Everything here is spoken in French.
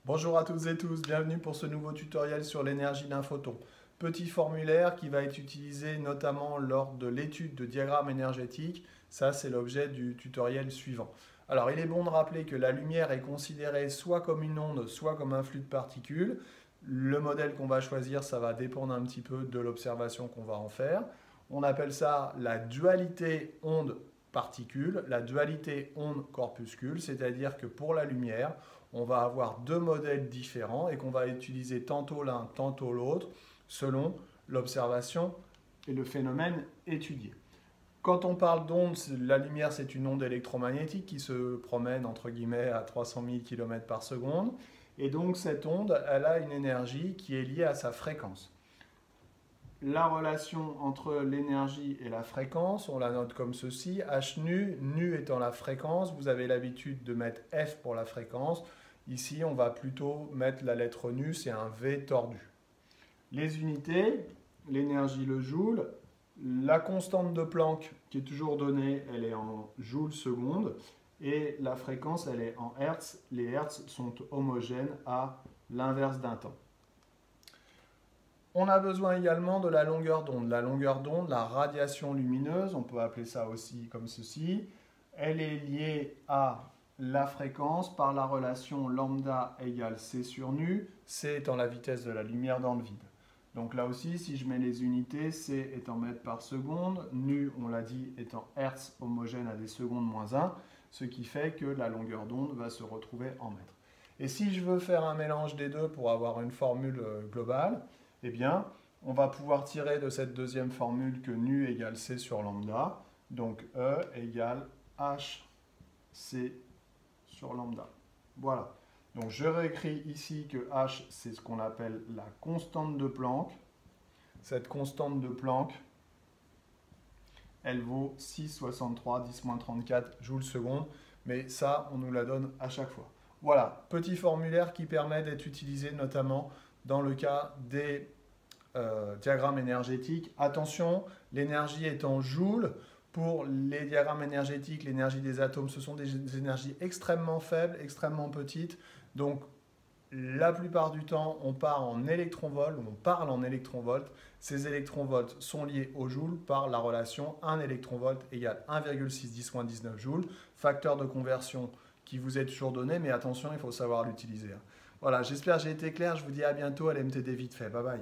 Bonjour à toutes et tous, bienvenue pour ce nouveau tutoriel sur l'énergie d'un photon. Petit formulaire qui va être utilisé notamment lors de l'étude de diagrammes énergétiques. Ça, c'est l'objet du tutoriel suivant. Alors, il est bon de rappeler que la lumière est considérée soit comme une onde, soit comme un flux de particules. Le modèle qu'on va choisir, ça va dépendre un petit peu de l'observation qu'on va en faire. On appelle ça la dualité onde-particule, la dualité onde-corpuscule, c'est-à-dire que pour la lumière, on va avoir deux modèles différents et qu'on va utiliser tantôt l'un, tantôt l'autre, selon l'observation et le phénomène étudié. Quand on parle d'onde, la lumière c'est une onde électromagnétique qui se promène entre guillemets à 300 000 km par seconde. Et donc cette onde, elle a une énergie qui est liée à sa fréquence. La relation entre l'énergie et la fréquence, on la note comme ceci, H nu, nu étant la fréquence, vous avez l'habitude de mettre F pour la fréquence. Ici, on va plutôt mettre la lettre nu, c'est un V tordu. Les unités, l'énergie le joule, la constante de Planck qui est toujours donnée, elle est en joules seconde, et la fréquence, elle est en hertz. Les hertz sont homogènes à l'inverse d'un temps. On a besoin également de la longueur d'onde. La longueur d'onde, la radiation lumineuse, on peut appeler ça aussi comme ceci, elle est liée à la fréquence par la relation lambda égale c sur nu, c étant la vitesse de la lumière dans le vide. Donc là aussi, si je mets les unités, c est en mètres par seconde, nu, on l'a dit, est en hertz homogène à des secondes moins 1, ce qui fait que la longueur d'onde va se retrouver en mètres. Et si je veux faire un mélange des deux pour avoir une formule globale, eh bien, on va pouvoir tirer de cette deuxième formule que nu égale c sur lambda, donc E égale hc sur lambda. Voilà. Donc je réécris ici que h, c'est ce qu'on appelle la constante de Planck. Cette constante de Planck, elle vaut 6,63 10-34 joules seconde, mais ça, on nous la donne à chaque fois. Voilà, petit formulaire qui permet d'être utilisé notamment dans le cas des diagrammes énergétiques. Attention, l'énergie est en joules. Pour les diagrammes énergétiques, l'énergie des atomes, ce sont des énergies extrêmement faibles, extrêmement petites. Donc, la plupart du temps, on part en électronvolts, on parle en électronvolts. Ces électronvolts sont liés au joule par la relation 1 électronvolt égale 1,610-19 joules. Facteur de conversion qui vous est toujours donné, mais attention, il faut savoir l'utiliser. Voilà, j'espère que j'ai été clair. Je vous dis à bientôt à l'MTD vite fait. Bye bye.